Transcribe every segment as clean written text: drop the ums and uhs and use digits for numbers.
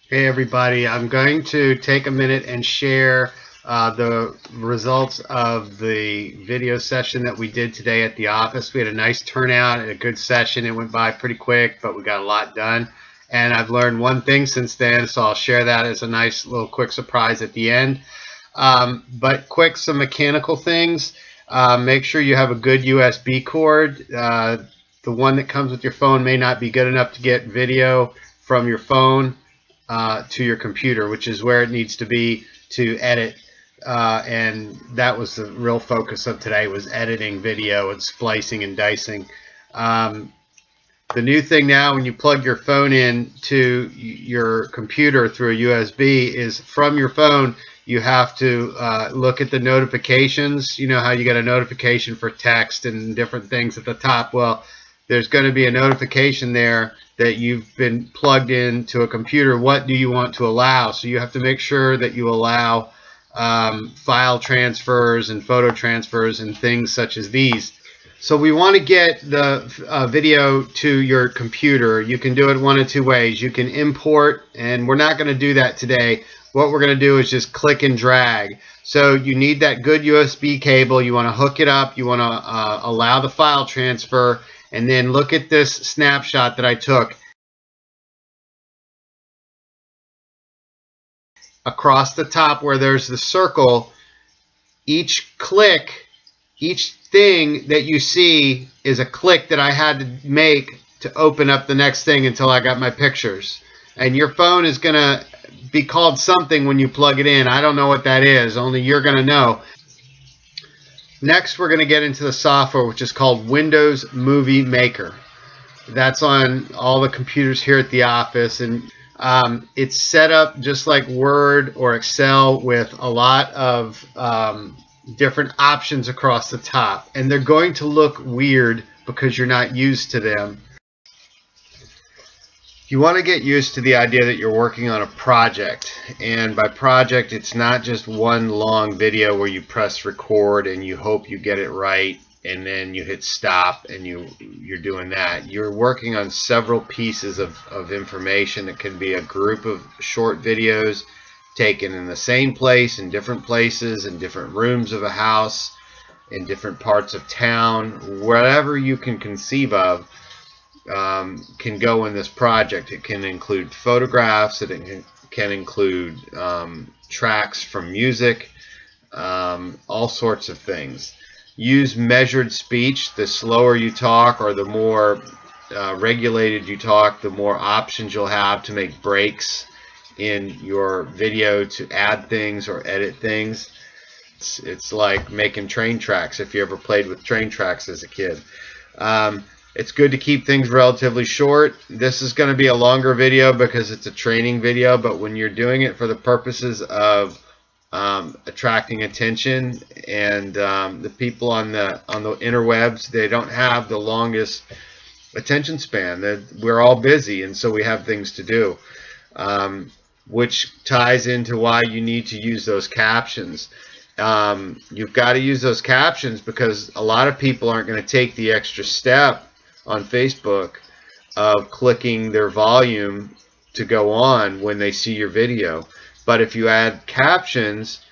Hey everybody, I'm going to take a minute and share the results of the video session that we did today at the office. We had a nice turnout and a good session. It went by pretty quick, but we got a lot done. And I've learned one thing since then, so I'll share that as a nice little quick surprise at the end. But quick, some mechanical things. Make sure you have a good USB cord. The one that comes with your phone may not be good enough to get video from your phone to your computer, which is where it needs to be to edit. And that was the real focus of today, was editing video and splicing and dicing. The new thing now, when you plug your phone in to your computer through a USB, is from your phone you have to look at the notifications. You know how you get a notification for text and different things at the top? Well, there's going to be a notification there that you've been plugged into a computer. What do you want to allow? So you have to make sure that you allow file transfers and photo transfers and things such as these. So we want to get the video to your computer. You can do it one of two ways. You can import, and we're not going to do that today. What we're going to do is just click and drag. So you need that good USB cable. You want to hook it up. You want to allow the file transfer, and then look at this snapshot that I took. Across the top where there's the circle, each click, each thing that you see is a click that I had to make to open up the next thing until I got my pictures. And your phone is going to be called something when you plug it in. I don't know what that is, only you're going to know. Next, we're going to get into the software, which is called Windows Movie Maker. That's on all the computers here at the office, and it's set up just like Word or Excel with a lot of different options across the top, and they're going to look weird because you're not used to them. You want to get used to the idea that you're working on a project, and by project it's not just one long video where you press record and you hope you get it right and then you hit stop and you're doing that. You're working on several pieces of information. It can be a group of short videos taken in the same place, in different places, in different rooms of a house, in different parts of town. Whatever you can conceive of can go in this project. It can include photographs, it can include tracks from music, all sorts of things. Use measured speech. The slower you talk or the more regulated you talk, the more options you'll have to make breaks in your video to add things or edit things. It's like making train tracks, if you ever played with train tracks as a kid. It's good to keep things relatively short. This is going to be a longer video because it's a training video, but when you're doing it for the purposes of attracting attention, and the people on the interwebs, they don't have the longest attention span. We're all busy, and so we have things to do, which ties into why you need to use those captions. You've got to use those captions because a lot of people aren't going to take the extra step on Facebook of clicking their volume to go on when they see your video. But if you add captions,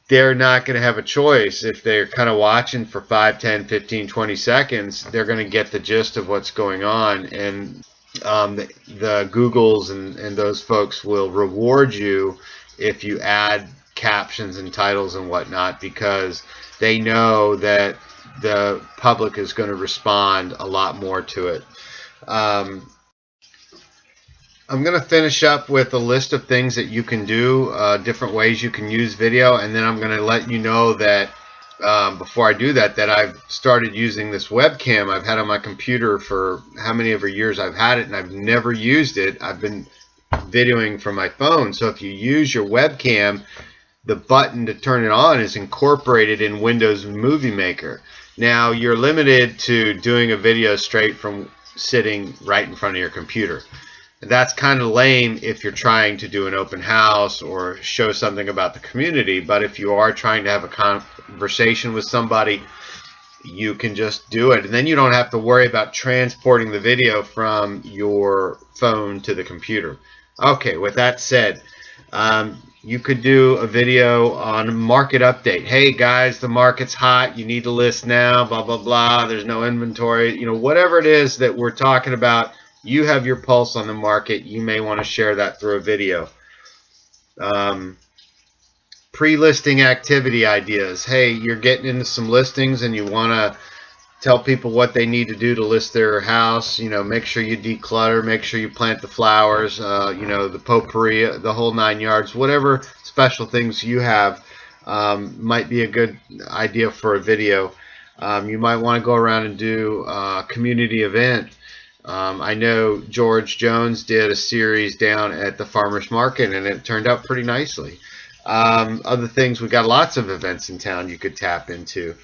they're not going to have a choice. If they're kind of watching for 5, 10, 15, 20 seconds, they're going to get the gist of what's going on. And the Googles and those folks will reward you if you add captions and titles and whatnot, because they know that the public is going to respond a lot more to it. I'm going to finish up with a list of things that you can do, different ways you can use video, and then I'm going to let you know that before I do that, that I've started using this webcam I've had on my computer for how many ever years I've had it, and I've never used it. I've been videoing from my phone. So if you use your webcam, the button to turn it on is incorporated in Windows Movie Maker. Now you're limited to doing a video straight from sitting right in front of your computer. That's kind of lame if you're trying to do an open house or show something about the community, but if you are trying to have a conversation with somebody, you can just do it, and then you don't have to worry about transporting the video from your phone to the computer. Okay, with that said, you could do a video on market update. Hey guys, the market's hot. You need to list now. Blah blah blah. There's no inventory. You know, whatever it is that we're talking about, you have your pulse on the market. You may want to share that through a video. Um, Pre-listing activity ideas. Hey, you're getting into some listings and you want to tell people what they need to do to list their house. You know, make sure you declutter, make sure you plant the flowers, you know, the potpourri, the whole 9 yards, whatever special things you have might be a good idea for a video. You might want to go around and do a community event. I know George Jones did a series down at the farmers market and it turned out pretty nicely. Other things, we got lots of events in town you could tap into.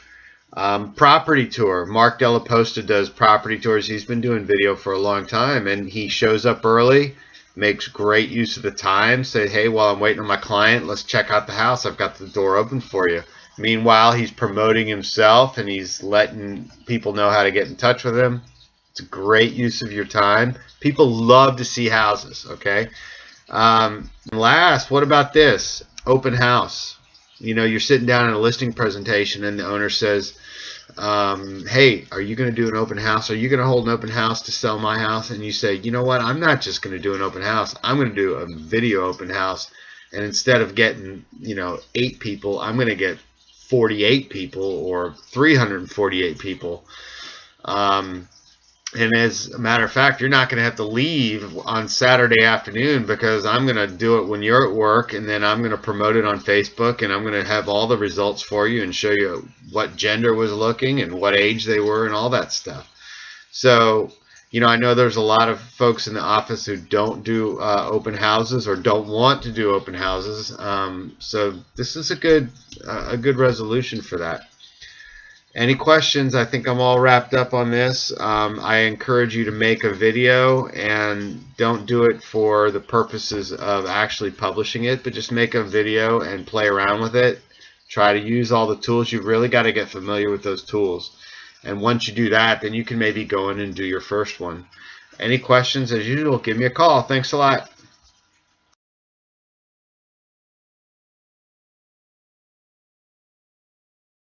Property tour. Mark Della Posta does property tours. He's been doing video for a long time, and he shows up early, makes great use of the time. Say, hey, while I'm waiting on my client, let's check out the house. I've got the door open for you. Meanwhile, he's promoting himself and he's letting people know how to get in touch with him. It's a great use of your time. People love to see houses. Okay. Last, what about this? Open house. You know, you're sitting down in a listing presentation and the owner says, hey, are you going to do an open house? Are you going to hold an open house to sell my house? And you say, you know what, I'm not just going to do an open house. I'm going to do a video open house. And instead of getting, you know, 8 people, I'm going to get 48 people or 348 people. And as a matter of fact, you're not going to have to leave on Saturday afternoon because I'm going to do it when you're at work, and then I'm going to promote it on Facebook, and I'm going to have all the results for you and show you what gender was looking and what age they were and all that stuff. So, you know, I know there's a lot of folks in the office who don't do open houses or don't want to do open houses. So this is a good resolution for that. Any questions? I think I'm all wrapped up on this. I encourage you to make a video, and don't do it for the purposes of actually publishing it, but just make a video and play around with it. Try to use all the tools. You've really got to get familiar with those tools. And once you do that, then you can maybe go in and do your first one. Any questions? As usual, give me a call. Thanks a lot.